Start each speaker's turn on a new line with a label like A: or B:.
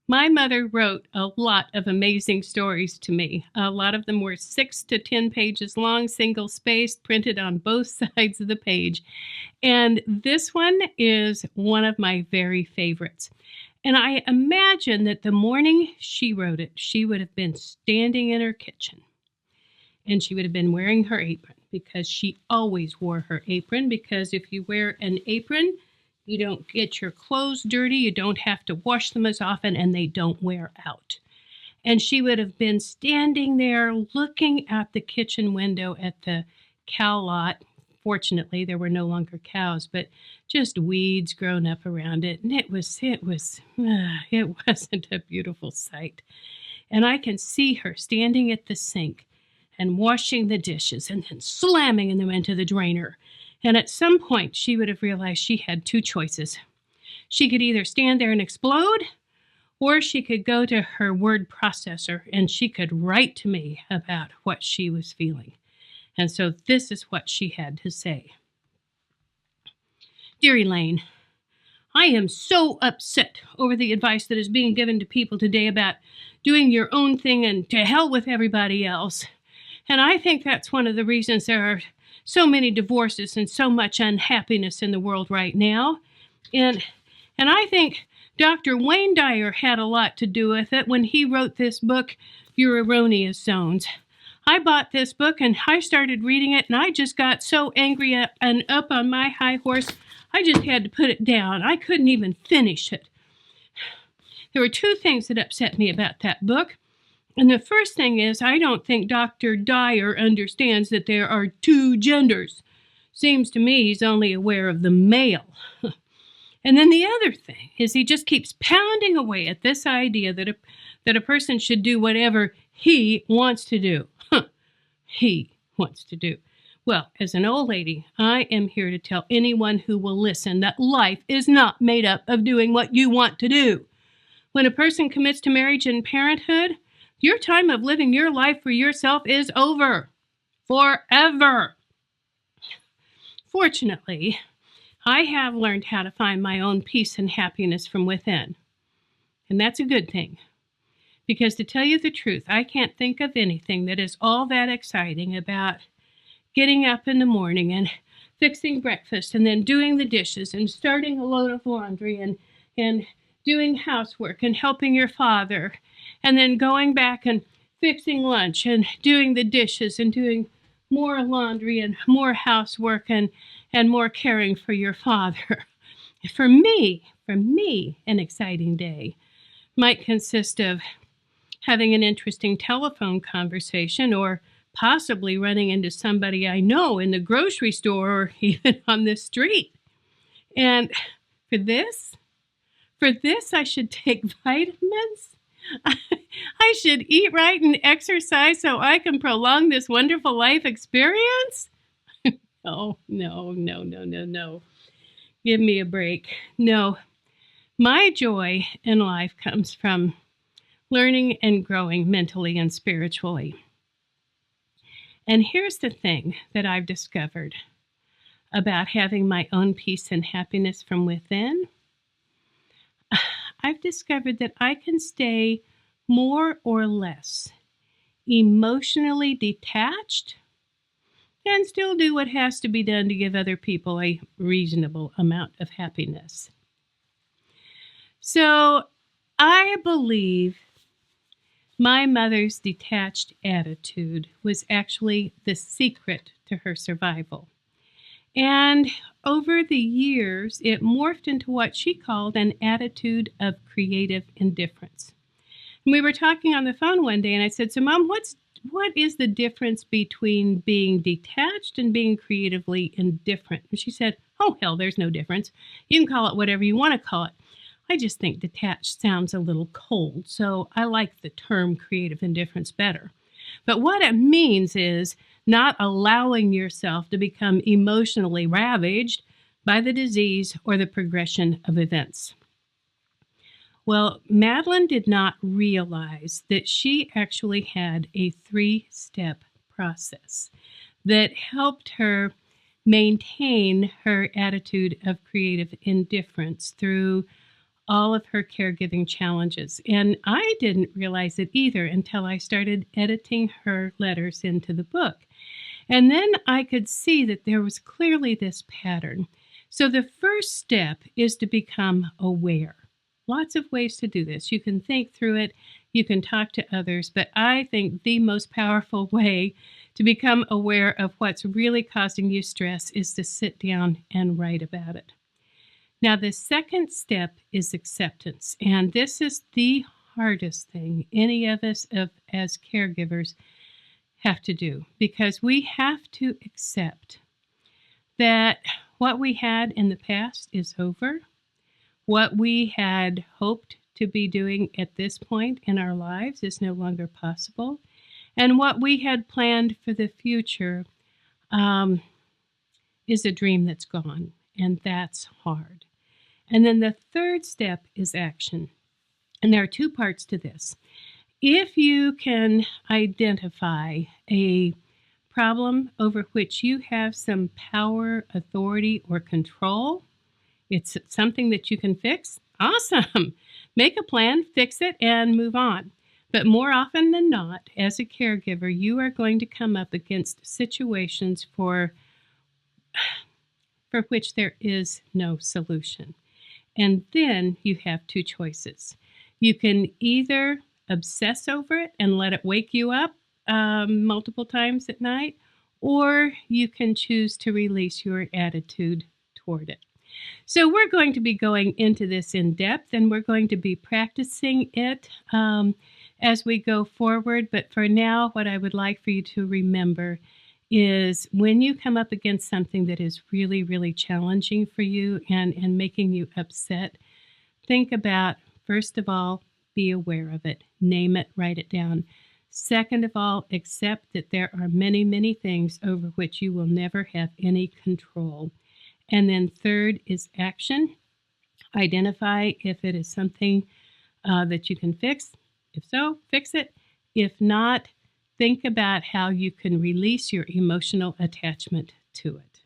A: My mother wrote a lot of amazing stories to me. A lot of them were 6 to 10 pages long, single spaced, printed on both sides of the page. And this one is one of my very favorites. And I imagine that the morning she wrote it, she would have been standing in her kitchen. And she would have been wearing her apron, because she always wore her apron, because if you wear an apron, you don't get your clothes dirty, you don't have to wash them as often, and they don't wear out. And she would have been standing there looking out the kitchen window at the cow lot. Fortunately, there were no longer cows, but just weeds grown up around it. And it wasn't a beautiful sight. And I can see her standing at the sink and washing the dishes and then slamming them into the drainer. And at some point, she would have realized she had two choices. She could either stand there and explode, or she could go to her word processor and she could write to me about what she was feeling. And so this is what she had to say. Dear Elaine, I am so upset over the advice that is being given to people today about doing your own thing and to hell with everybody else. And I think that's one of the reasons there are so many divorces and so much unhappiness in the world right now. And I think Dr. Wayne Dyer had a lot to do with it when he wrote this book, Your Erroneous Zones. I bought this book and I started reading it, and I just got so angry and up on my high horse, I just had to put it down. I couldn't even finish it. There were two things that upset me about that book. And the first thing is, I don't think Dr. Dyer understands that there are two genders. Seems to me he's only aware of the male. And then the other thing is he just keeps pounding away at this idea that a person should do whatever he wants to do. He wants to do. Well, as an old lady, I am here to tell anyone who will listen that life is not made up of doing what you want to do. When a person commits to marriage and parenthood, your time of living your life for yourself is over. Forever. Fortunately, I have learned how to find my own peace and happiness from within. And that's a good thing. Because to tell you the truth, I can't think of anything that is all that exciting about getting up in the morning and fixing breakfast and then doing the dishes and starting a load of laundry and doing housework and helping your father, and then going back and fixing lunch and doing the dishes and doing more laundry and more housework and more caring for your father. For me, an exciting day might consist of having an interesting telephone conversation, or possibly running into somebody I know in the grocery store or even on the street. And for this, I should take vitamins. I should eat right and exercise so I can prolong this wonderful life experience? Oh, no. Give me a break. No, my joy in life comes from learning and growing mentally and spiritually. And here's the thing that I've discovered about having my own peace and happiness from within. I've discovered that I can stay more or less emotionally detached and still do what has to be done to give other people a reasonable amount of happiness. So I believe my mother's detached attitude was actually the secret to her survival. And over the years, it morphed into what she called an attitude of creative indifference. And we were talking on the phone one day, and I said, so Mom, what is the difference between being detached and being creatively indifferent? And she said, oh, hell, there's no difference. You can call it whatever you want to call it. I just think detached sounds a little cold, so I like the term creative indifference better. But what it means is not allowing yourself to become emotionally ravaged by the disease or the progression of events. Well, Madelyn did not realize that she actually had a 3-step process that helped her maintain her attitude of creative indifference through all of her caregiving challenges. And I didn't realize it either until I started editing her letters into the book. And then I could see that there was clearly this pattern. So the first step is to become aware. Lots of ways to do this. You can think through it, you can talk to others, but I think the most powerful way to become aware of what's really causing you stress is to sit down and write about it. Now, the second step is acceptance, and this is the hardest thing any of us as caregivers have to do, because we have to accept that what we had in the past is over. What we had hoped to be doing at this point in our lives is no longer possible. And what we had planned for the future is a dream that's gone, and that's hard. And then the third step is action. And there are two parts to this. If you can identify a problem over which you have some power, authority, or control, it's something that you can fix, awesome. Make a plan, fix it, and move on. But more often than not, as a caregiver, you are going to come up against situations for which there is no solution. And then you have two choices. You can either obsess over it and let it wake you up multiple times at night, or you can choose to release your attitude toward it. So we're going to be going into this in depth, and we're going to be practicing it as we go forward. But for now, what I would like for you to remember is when you come up against something that is really, really challenging for you and making you upset, think about, first of all, be aware of it. Name it, write it down. Second of all, accept that there are many, many things over which you will never have any control. And then third is action. Identify if it is something that you can fix. If so, fix it. If not, think about how you can release your emotional attachment to it.